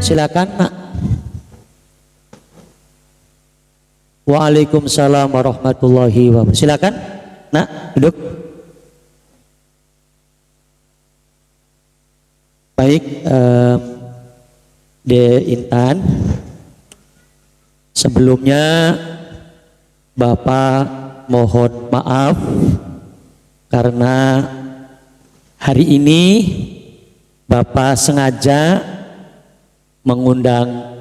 Silakan nak. Waalaikumsalam warahmatullahi wabarakatuh. Silakan nak, duduk. Baik, De Intan, sebelumnya Bapak mohon maaf karena hari ini Bapak sengaja mengundang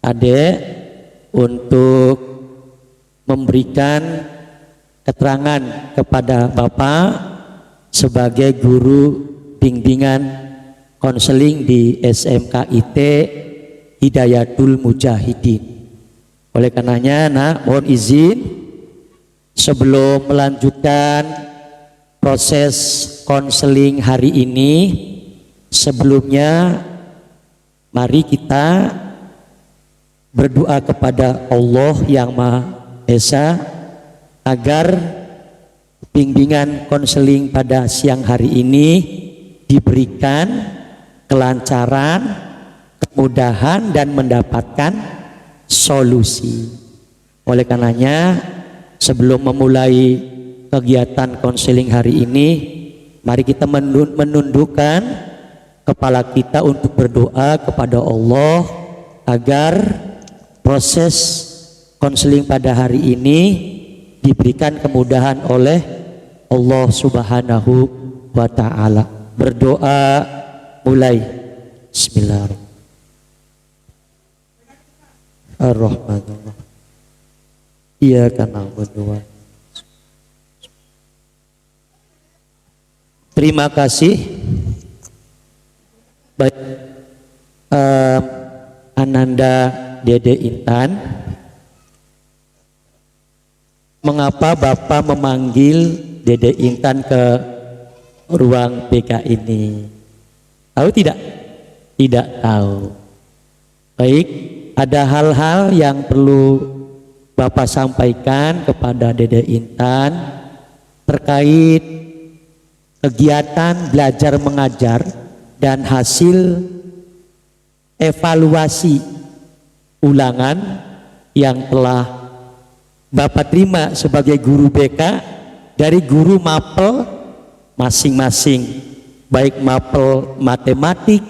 Adek untuk memberikan keterangan kepada Bapak sebagai guru bimbingan konseling di SMKIT Hidayatul Mujahidin. Oleh karenanya, nak, mohon izin sebelum melanjutkan proses konseling hari ini, sebelumnya mari kita berdoa kepada Allah yang Maha Esa agar bimbingan konseling pada siang hari ini diberikan kelancaran, kemudahan dan mendapatkan solusi. Oleh karenanya, sebelum memulai kegiatan konseling hari ini, mari kita menundukkan kepala kita untuk berdoa kepada Allah agar proses konseling pada hari ini diberikan kemudahan oleh Allah Subhanahu wa Ta'ala. Berdoa mulai. Bismillahirrahmanirrahim. Ar-Rahmanir-Rahim. Iyyaka na'budu wa terima kasih. Baik, Ananda Dede Intan, mengapa Bapak memanggil Dede Intan ke ruang BK ini? Tahu tidak? Tidak tahu. Baik, ada hal-hal yang perlu Bapak sampaikan kepada Dede Intan terkait kegiatan belajar mengajar dan hasil evaluasi ulangan yang telah Bapak terima sebagai guru BK dari guru mapel masing-masing, baik mapel matematik,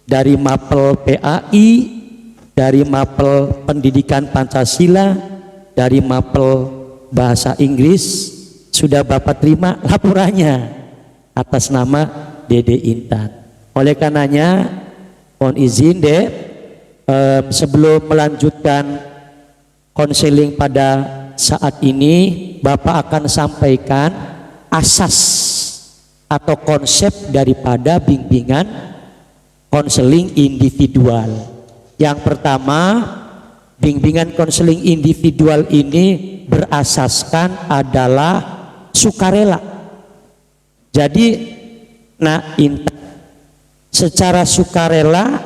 dari mapel PAI, dari mapel pendidikan Pancasila, dari mapel bahasa Inggris. Sudah Bapak terima laporannya atas nama Dede Intan. Oleh karenanya, mohon izin Dek, sebelum melanjutkan konseling pada saat ini, Bapak akan sampaikan asas atau konsep daripada bimbingan konseling individual. Yang pertama, bimbingan konseling individual ini berasaskan adalah sukarela. Jadi, nak Intan secara sukarela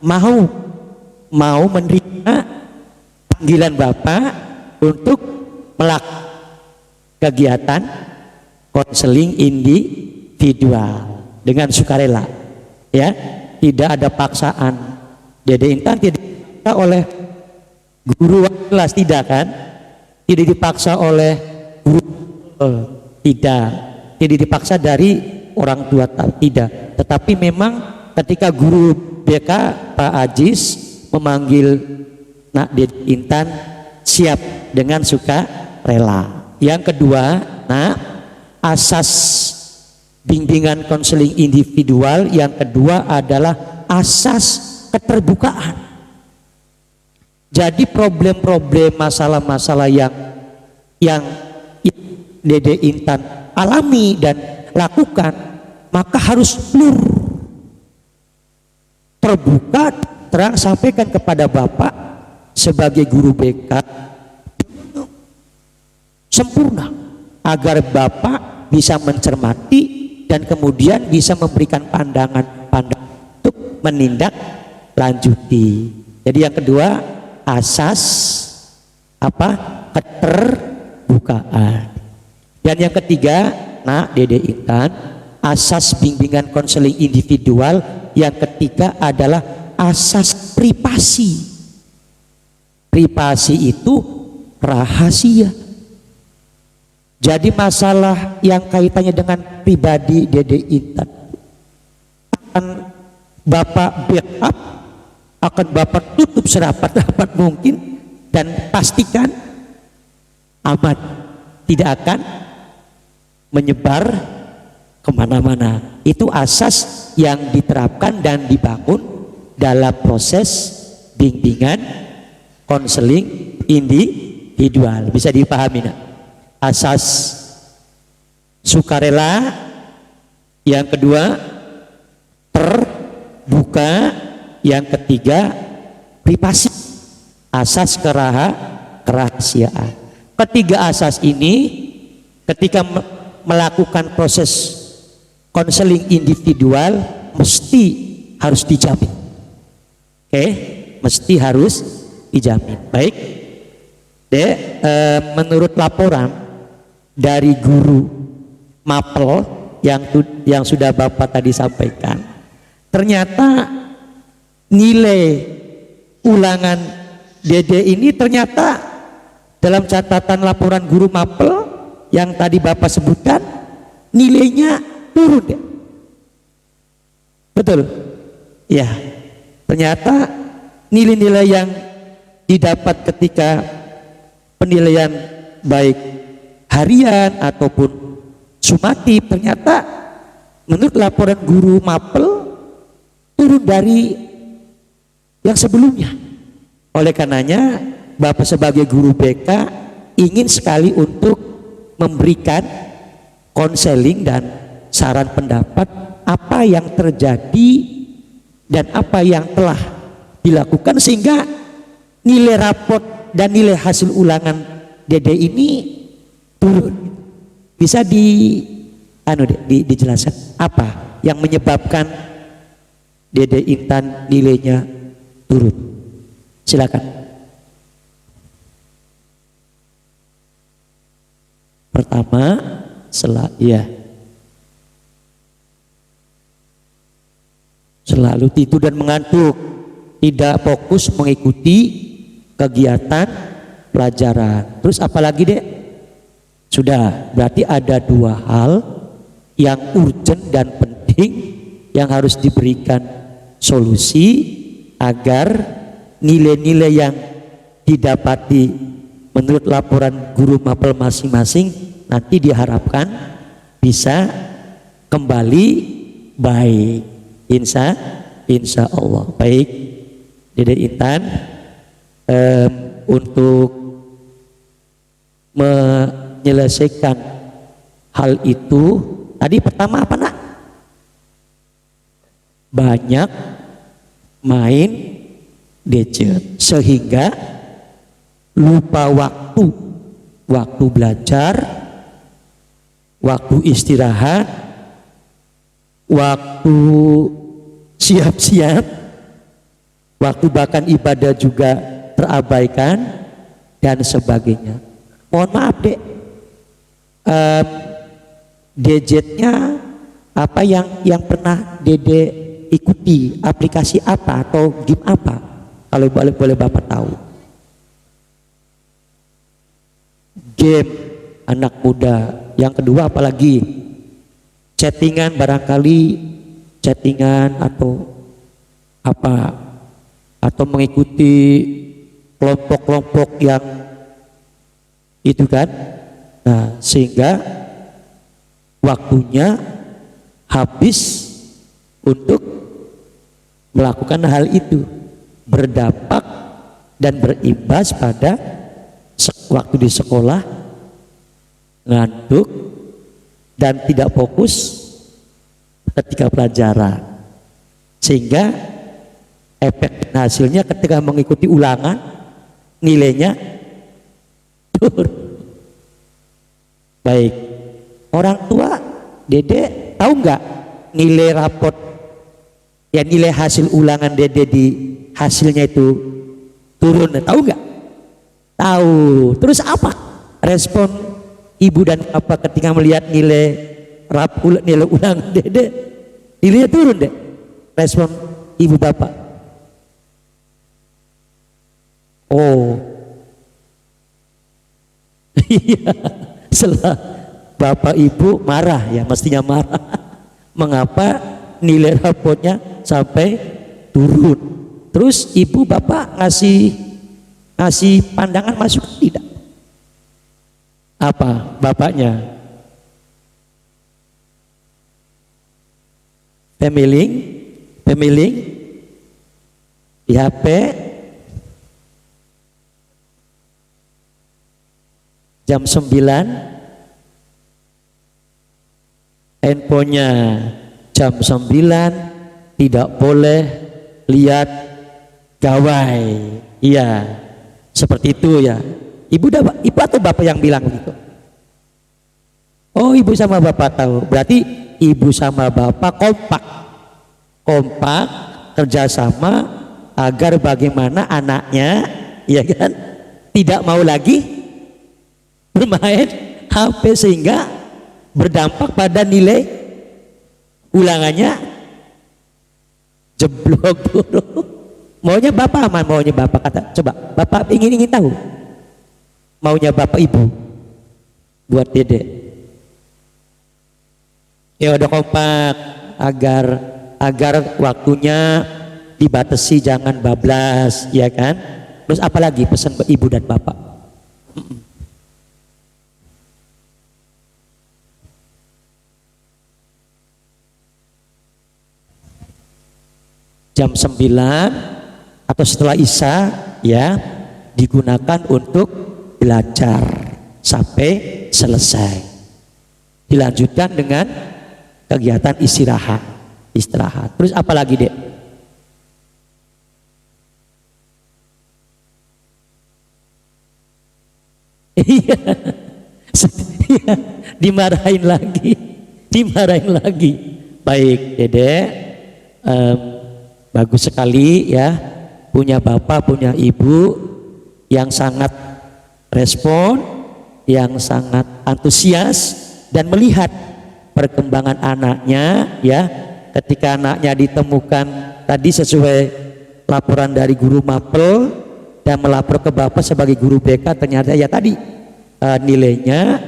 mau menerima panggilan Bapak untuk melakukan kegiatan konseling individual dengan sukarela, ya, tidak ada paksaan. Dede Intan tidak dipaksa oleh guru kelas, tidak kan? Tidak dipaksa oleh guru, tidak dipaksa dari orang tua, tidak. Tetapi memang ketika guru BK Pak Ajis memanggil nak Dede Intan, siap dengan sukarela. Yang kedua, nah, asas bimbingan konseling individual yang kedua adalah asas keterbukaan. Jadi problem-problem, masalah-masalah yang Dede Intan alami dan lakukan, maka harus terbuka, terang, sampaikan kepada Bapak sebagai guru BK sempurna, agar Bapak bisa mencermati dan kemudian bisa memberikan pandangan-pandangan untuk menindak lanjuti. Jadi yang kedua, asas keterbukaan. Dan yang ketiga, nah Dede Intan, asas bimbingan konseling individual yang ketiga adalah asas privasi. Privasi itu rahasia. Jadi masalah yang kaitannya dengan pribadi Dede Intan akan Bapak backup, akan Bapak tutup serapat-rapat mungkin, dan pastikan aman, tidak akan menyebar kemana-mana. Itu asas yang diterapkan dan dibangun dalam proses bimbingan konseling individual. Bisa dipahami nak? Asas sukarela, yang kedua terbuka, yang ketiga privasi, asas kerahasiaan. Ketiga asas ini ketika melakukan proses konseling individual mesti harus dijamin. Oke, mesti harus dijamin. Baik, menurut laporan dari guru mapel yang sudah Bapak tadi sampaikan, ternyata nilai ulangan Dede ini ternyata dalam catatan laporan guru mapel yang tadi Bapak sebutkan nilainya turun deh. Betul? Ya, ternyata nilai-nilai yang didapat ketika penilaian baik harian ataupun sumatif ternyata menurut laporan guru mapel turun dari yang sebelumnya. Oleh karenanya Bapak sebagai guru BK ingin sekali untuk memberikan konseling dan saran pendapat apa yang terjadi dan apa yang telah dilakukan sehingga nilai rapot dan nilai hasil ulangan Dede ini turun. Bisa dijelaskan apa yang menyebabkan Dede Intan nilainya turun? Silakan. Pertama, selalu tidur dan mengantuk, tidak fokus mengikuti kegiatan pelajaran. Terus apalagi dek? Sudah, berarti ada dua hal yang urgent dan penting yang harus diberikan solusi agar nilai-nilai yang didapati menurut laporan guru mapel masing-masing nanti diharapkan bisa kembali baik. Insya Allah. Baik, Dede Intan, untuk menyelesaikan hal itu tadi pertama apa nak? Banyak main gadget sehingga lupa waktu belajar, waktu istirahat, waktu siap-siap, waktu bahkan ibadah juga terabaikan dan sebagainya. Mohon maaf dek, gadgetnya apa yang pernah Dede ikuti, aplikasi apa atau game apa, kalau boleh Bapak tahu? Game anak muda. Yang kedua apalagi? Chattingan, barangkali chattingan atau apa, atau mengikuti kelompok-kelompok yang itu kan. Nah, sehingga waktunya habis untuk melakukan hal itu, berdampak dan berimbas pada waktu di sekolah ngantuk dan tidak fokus ketika pelajaran, sehingga efek hasilnya ketika mengikuti ulangan nilainya turun. Baik, orang tua Dede tahu nggak nilai rapot ya, nilai hasil ulangan Dede di hasilnya itu turun, tahu nggak? Tahu. Terus apa respon ibu dan bapak ketika melihat nilai ulangan Dede? Nilainya turun deh. Respon ibu bapak Oh, iya. Setelah bapak ibu marah ya, mestinya marah. Mengapa nilai rapotnya sampai turun? Terus ibu bapak ngasih pandangan masuk tidak? Apa bapaknya? Pemiling di HP, jam 9, handphonenya jam 9, tidak boleh lihat gawai. Iya, seperti itu ya. Ibu atau bapak yang bilang begitu? Oh, ibu sama bapak tahu. Berarti ibu sama bapak kompak kerjasama agar bagaimana anaknya, ya kan, tidak mau lagi bermain HP sehingga berdampak pada nilai ulangannya jeblok guru. Maunya bapak aman, maunya bapak kata, coba bapak ingin tahu maunya bapak ibu buat dedek. Ya udah kompak agar waktunya dibatasi, jangan bablas, ya kan. Terus apalagi pesan ibu dan bapak? Jam 9 atau setelah Isya ya digunakan untuk belajar sampai selesai. Dilanjutkan dengan kegiatan istirahat. Terus apalagi, Dek? Iya. Dimarahin lagi. Baik, Dedek. Bagus sekali ya, punya bapak, punya ibu yang sangat respon, yang sangat antusias dan melihat perkembangan anaknya ya. Ketika anaknya ditemukan tadi sesuai laporan dari guru Mapel dan melapor ke bapak sebagai guru BK, ternyata ya tadi nilainya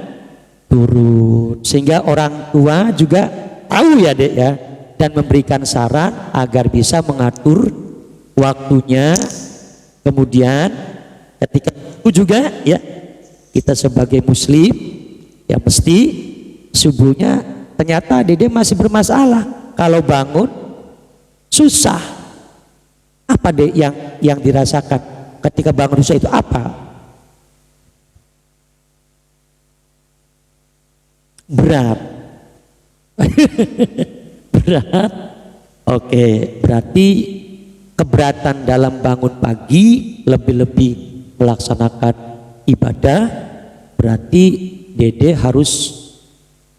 turun, sehingga orang tua juga tahu ya, Dek ya, dan memberikan saran agar bisa mengatur waktunya. Kemudian ketika itu juga ya, kita sebagai muslim ya mesti subuhnya ternyata Dede masih bermasalah. Kalau bangun susah, apa deh yang dirasakan ketika bangun susah itu apa? Berat. Berat. Oke, berarti keberatan dalam bangun pagi, lebih-lebih melaksanakan ibadah, berarti Dede harus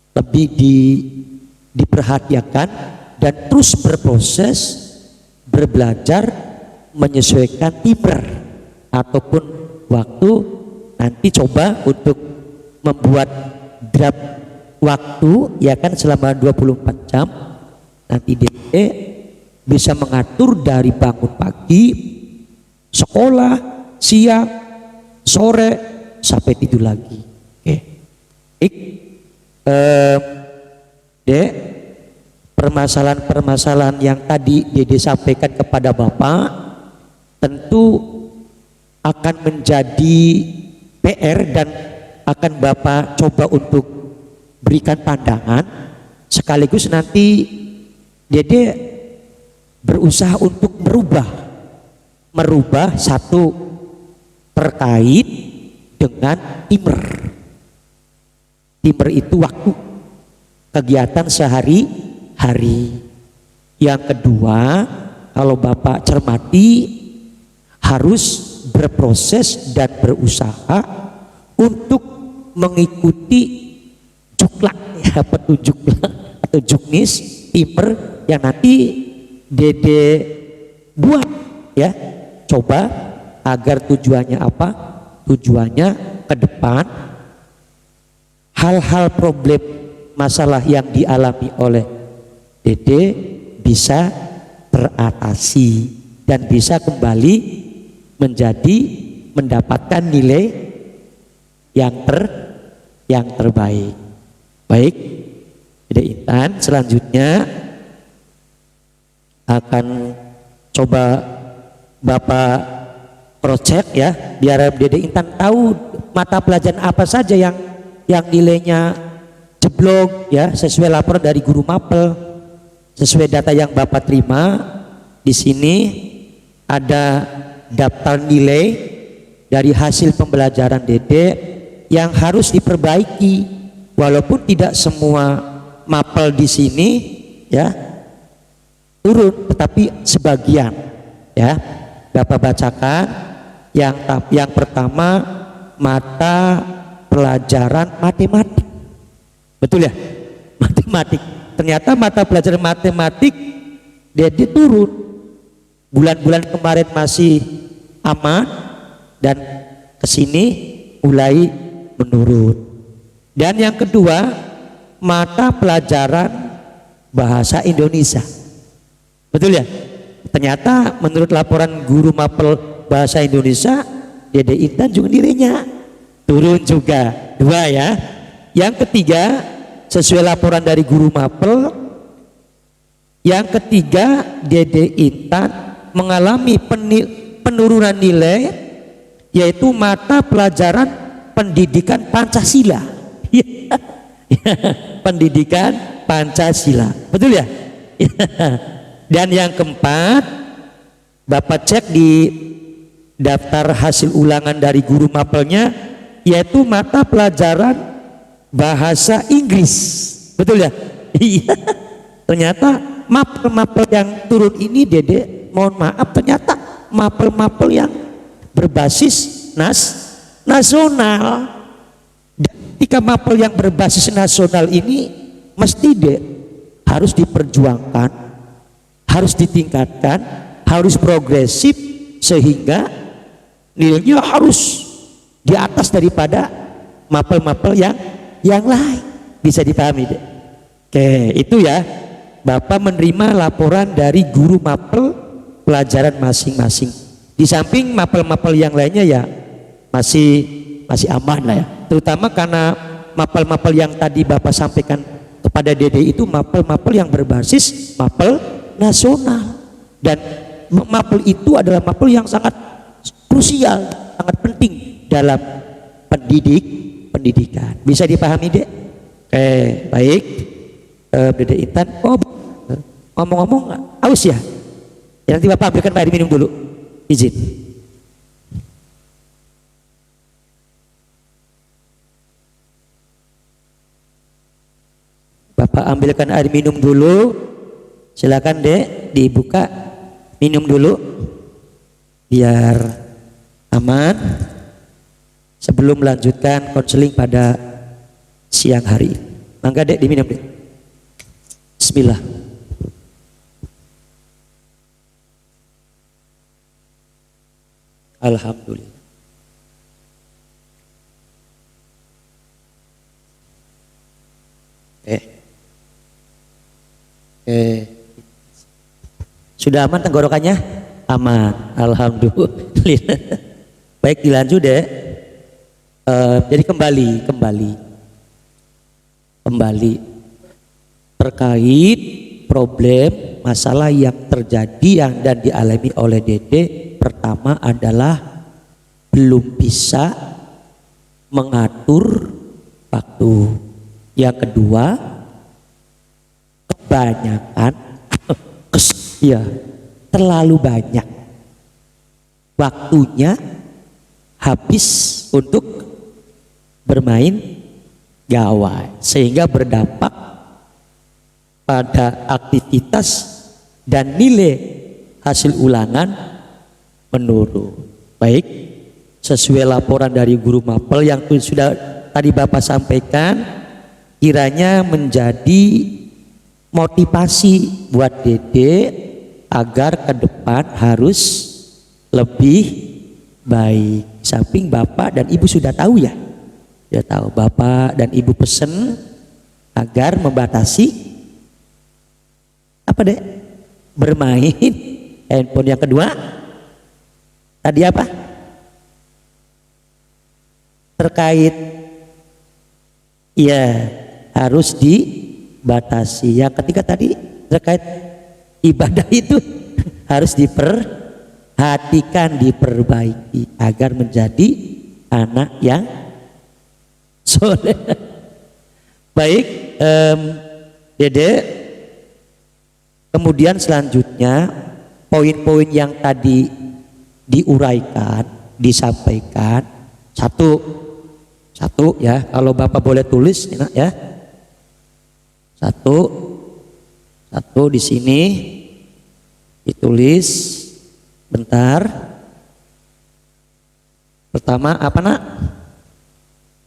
lebih diperhatikan dan terus berproses berbelajar menyesuaikan timer ataupun waktu. Nanti coba untuk membuat draft waktu ya kan selama 24 jam. Nanti Dede bisa mengatur dari bangun pagi, sekolah, siang, sore, sampai tidur lagi. Oke. Dek, permasalahan-permasalahan yang tadi Dede sampaikan kepada Bapak tentu akan menjadi PR dan akan Bapak coba untuk berikan pandangan, sekaligus nanti Dede berusaha untuk merubah satu terkait dengan timer. Timer itu waktu kegiatan sehari-hari. Yang kedua, kalau Bapak cermati, harus berproses dan berusaha untuk mengikuti juklak ya, petunjuk atau juknis timer yang nanti Dede buat ya. Coba agar tujuannya apa? Tujuannya ke depan hal-hal problem masalah yang dialami oleh Dede bisa teratasi dan bisa kembali menjadi mendapatkan nilai yang terbaik. Baik, Dede Intan selanjutnya akan coba Bapak project ya, biar Dede Intan tahu mata pelajaran apa saja yang nilainya jeblok ya, sesuai laporan dari guru mapel, sesuai data yang Bapak terima. Di sini ada daftar nilai dari hasil pembelajaran Dede yang harus diperbaiki, walaupun tidak semua mapel di sini ya turun, tetapi sebagian ya. Bapak bacakan yang pertama, mata pelajaran matematik. Betul ya? Matematik. Ternyata mata pelajaran matematik Dede turun. Bulan-bulan kemarin masih aman dan kesini mulai menurun. Dan yang kedua, mata pelajaran bahasa Indonesia. Betul ya? Ternyata menurut laporan guru mapel bahasa Indonesia, Dede Intan juga nilainya turun juga, 2 ya. Yang ketiga, sesuai laporan dari guru mapel, yang ketiga Dede Intan mengalami penurunan nilai, yaitu mata pelajaran pendidikan Pancasila. Pendidikan Pancasila, betul ya? Dan yang keempat, Bapak cek di daftar hasil ulangan dari guru mapelnya, yaitu mata pelajaran bahasa Inggris. Betul ya? Iya. Ternyata mapel-mapel yang turun ini Dede, mohon maaf, ternyata mapel-mapel yang berbasis nasional. Dan ketika mapel yang berbasis nasional ini mesti harus diperjuangkan, harus ditingkatkan, harus progresif, sehingga nilainya harus di atas daripada mapel-mapel yang lain. Bisa dipahami deh. Oke, itu ya. Bapak menerima laporan dari guru mapel pelajaran masing-masing. Di samping mapel-mapel yang lainnya ya masih aman lah ya. Terutama karena mapel-mapel yang tadi Bapak sampaikan kepada Dede itu mapel-mapel yang berbasis mapel nasional, dan mapel itu adalah mapel yang sangat krusial, sangat penting dalam pendidikan. Bisa dipahami Dek? Baik. Dede Intan, ngomong-ngomong aus ya? Ya, nanti Bapak ambilkan air minum dulu, izin. Bapak ambilkan air minum dulu. Silakan Dek, dibuka, minum dulu biar aman sebelum melanjutkan konseling pada siang hari. Mangga Dek, diminum Dek. Bismillah. Alhamdulillah. Sudah aman tenggorokannya? Aman, alhamdulillah. Baik, dilanjut Dek. Jadi kembali terkait problem masalah yang terjadi dan dialami oleh Dede. Pertama adalah belum bisa mengatur waktu. Yang kedua, kebanyakan ya terlalu banyak waktunya habis untuk bermain gawai, sehingga berdampak pada aktivitas dan nilai hasil ulangan menurun. Baik, sesuai laporan dari guru mapel yang sudah tadi Bapak sampaikan, kiranya menjadi motivasi buat Dede agar ke depan harus lebih baik. Samping Bapak dan Ibu sudah tahu ya, sudah tahu Bapak dan Ibu pesen agar membatasi apa Dek? Bermain handphone. Yang kedua tadi apa? terkait ya harus dibatasi. Yang ketiga tadi terkait ibadah itu harus diperhatikan, diperbaiki agar menjadi anak yang soleh. Baik, Dede. Kemudian selanjutnya poin-poin yang tadi diuraikan, disampaikan satu ya, kalau Bapak boleh tulis enak ya. Satu di sini ditulis bentar. Pertama apa nak?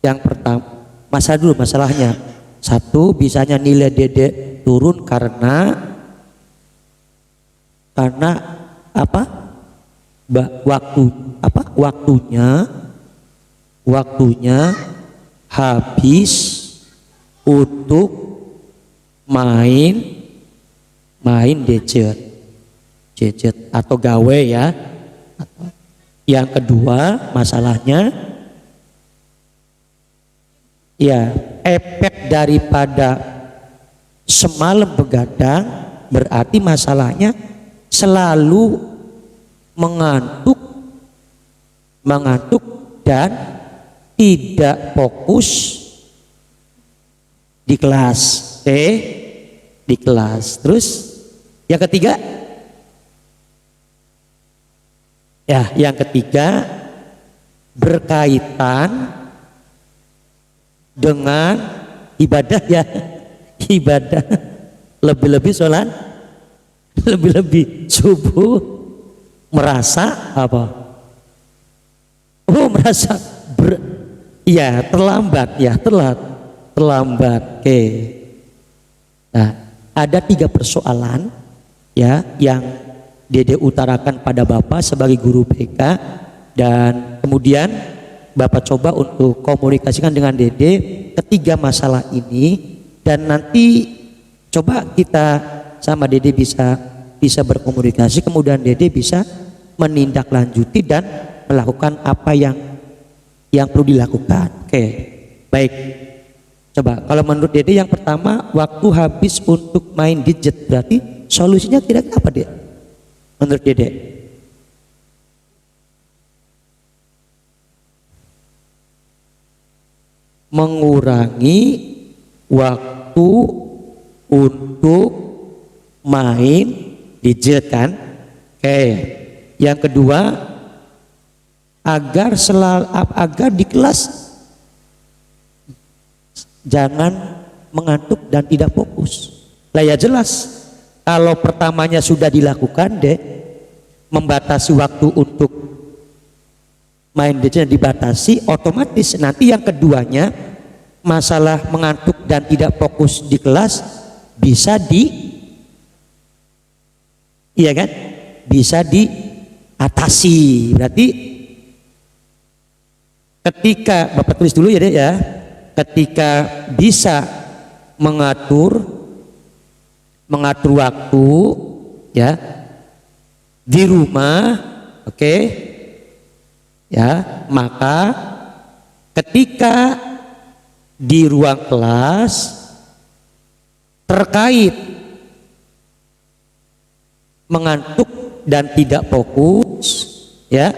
Yang pertama masalahnya. Satu, bisanya nilai Dede turun karena apa? Waktunya habis untuk main gadget atau gawe ya. Yang kedua masalahnya ya efek daripada semalam begadang, berarti masalahnya selalu mengantuk dan tidak fokus di kelas. Di kelas. Terus yang ketiga ya, yang ketiga berkaitan dengan ibadah ya, ibadah lebih-lebih sholat, lebih-lebih subuh merasa apa? Oh merasa terlambat ya, terlambat. Oke. Nah, ada 3 persoalan ya yang Dede utarakan pada Bapak sebagai guru BK, dan kemudian Bapak coba untuk komunikasikan dengan Dede ketiga masalah ini, dan nanti coba kita sama Dede bisa berkomunikasi, kemudian Dede bisa menindaklanjuti dan melakukan apa yang perlu dilakukan. Oke, baik. Coba kalau menurut Dede yang pertama, waktu habis untuk main gadget, berarti solusinya kira-kira apa Dede? Menurut Dede? Mengurangi waktu untuk main gadget kan? Oke. Yang kedua, agar di kelas jangan mengantuk dan tidak fokus. Lah ya jelas, kalau pertamanya sudah dilakukan membatasi waktu untuk main gadget dibatasi, otomatis nanti yang keduanya masalah mengantuk dan tidak fokus di kelas bisa bisa diatasi. Berarti ketika Bapak tulis dulu ya Dek ya, ketika bisa mengatur waktu ya di rumah, oke, ya, maka ketika di ruang kelas terkait mengantuk dan tidak fokus ya,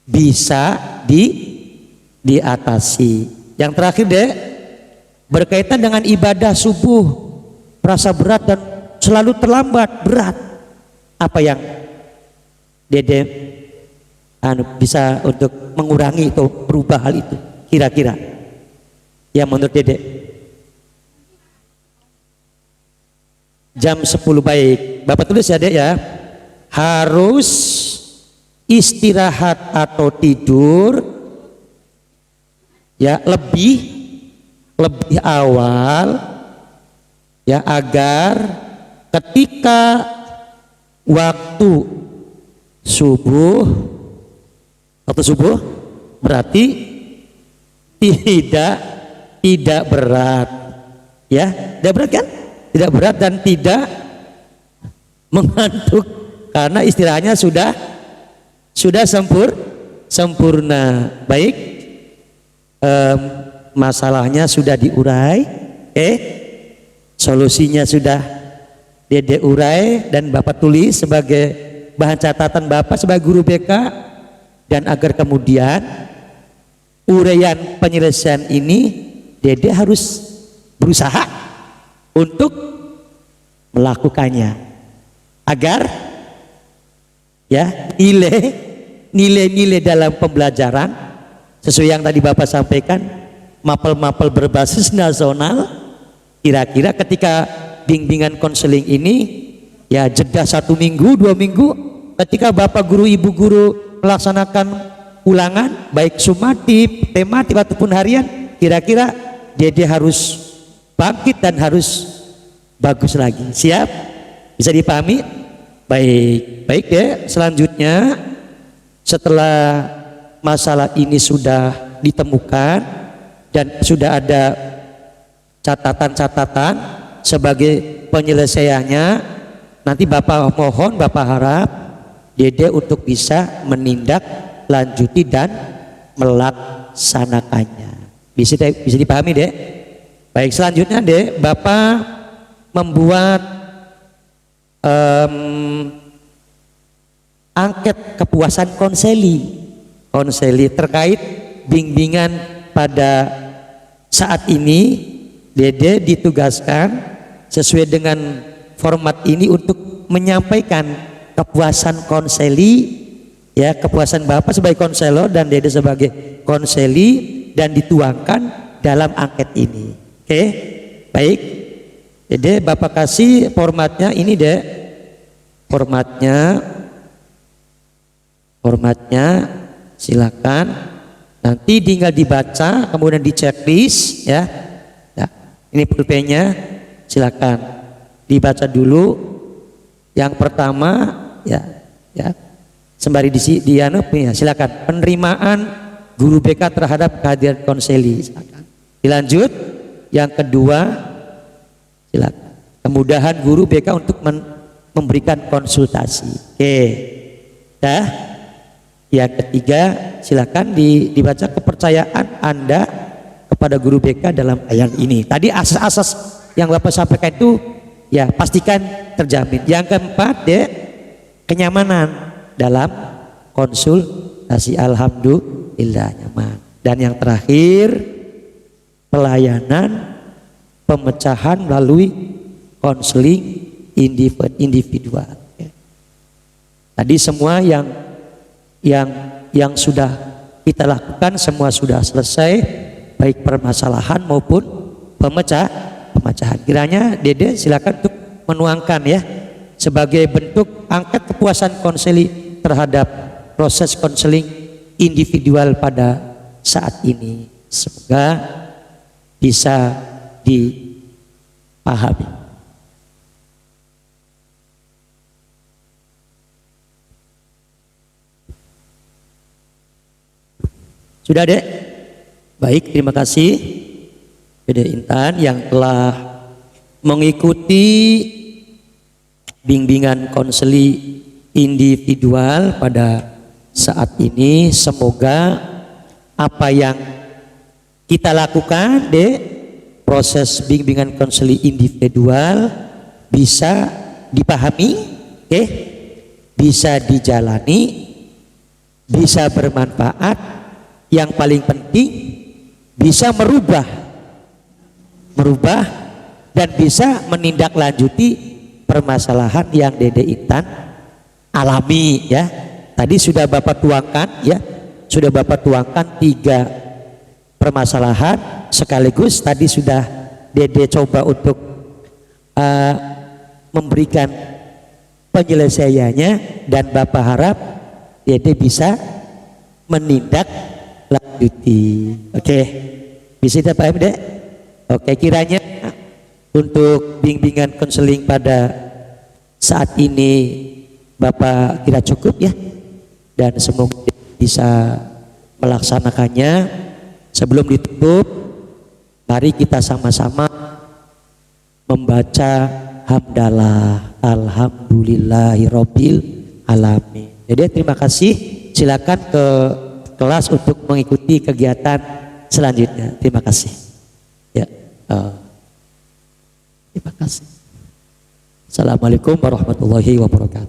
bisa diatasi. Yang terakhir Dek, berkaitan dengan ibadah subuh, rasa berat dan selalu terlambat, berat. Apa yang Dede bisa untuk mengurangi itu, berubah hal itu kira-kira yang menurut Dede? Jam 10 baik. Bapak tulis ya Dek ya, harus istirahat atau tidur ya lebih awal ya, agar ketika waktu subuh berarti tidak berat ya, tidak berat kan, tidak berat dan tidak mengantuk karena istirahatnya sudah sempurna. Baik, masalahnya sudah diurai, solusinya sudah Dede urai dan Bapak tulis sebagai bahan catatan Bapak sebagai guru BK, dan agar kemudian uraian penyelesaian ini Dede harus berusaha untuk melakukannya agar ya nilai-nilai dalam pembelajaran sesuai yang tadi Bapak sampaikan, mapel-mapel berbasis nasional, kira-kira ketika bimbingan konseling ini ya jeda 1 minggu 2 minggu, ketika Bapak guru Ibu guru melaksanakan ulangan baik sumatif, tematif ataupun harian, kira-kira Dede harus bangkit dan harus bagus lagi. Siap? Bisa dipahami? Baik deh. Selanjutnya, setelah masalah ini sudah ditemukan dan sudah ada catatan-catatan sebagai penyelesaiannya, nanti Bapak mohon, Bapak harap Dede untuk bisa menindaklanjuti dan melaksanakannya. Bisa dipahami Dek? Baik, selanjutnya Dek, Bapak membuat angket kepuasan konseli terkait bimbingan pada saat ini. Dede ditugaskan sesuai dengan format ini untuk menyampaikan kepuasan konseli, ya, kepuasan Bapak sebagai konselor dan Dede sebagai konseli, dan dituangkan dalam angket ini. Oke, baik. Dede Bapak kasih formatnya ini Dek. Formatnya silakan. Nanti tinggal dibaca kemudian di checklist ya. Ini pulpennya, silakan dibaca dulu. Yang pertama ya sembari ya, silakan penerimaan guru BK terhadap kehadiran konseli, silakan. Dilanjut yang kedua, silakan kemudahan guru BK untuk memberikan konsultasi. Oke, dah. Yang ketiga, silakan dibaca kepercayaan Anda kepada guru BK dalam ayat ini. Tadi asas-asas yang Bapak sampaikan itu ya pastikan terjamin. Yang keempat Dek, kenyamanan dalam konsultasi, alhamdulillah nyaman. Dan yang terakhir, pelayanan pemecahan melalui konseling individual. Tadi semua yang sudah kita lakukan semua sudah selesai, baik permasalahan maupun pemecahan. Kiranya Dede silakan untuk menuangkan ya sebagai bentuk angket kepuasan konseli terhadap proses konseling individual pada saat ini. Semoga bisa dipahami. Sudah Dek? Baik, terima kasih Dede Intan yang telah mengikuti bimbingan konseli individual pada saat ini. Semoga apa yang kita lakukan proses bimbingan konseli individual bisa dipahami, bisa dijalani, bisa bermanfaat, yang paling penting bisa merubah dan bisa menindaklanjuti permasalahan yang Dede Intan alami ya. Tadi sudah Bapak tuangkan ya, sudah Bapak tuangkan 3 permasalahan sekaligus. Tadi sudah Dede coba untuk memberikan penyelesaiannya, dan Bapak harap Dede bisa menindaklanjuti. Oke, bisa kita paham Dek? Oke, kiranya untuk bimbingan konseling pada saat ini Bapak kira cukup ya, dan semoga bisa melaksanakannya. Sebelum ditutup, mari kita sama-sama membaca hamdalah alhamdulillahirabbil alamin. Jadi terima kasih. Silakan ke kelas untuk mengikuti kegiatan selanjutnya. Terima kasih. Ya, terima kasih. Assalamualaikum warahmatullahi wabarakatuh.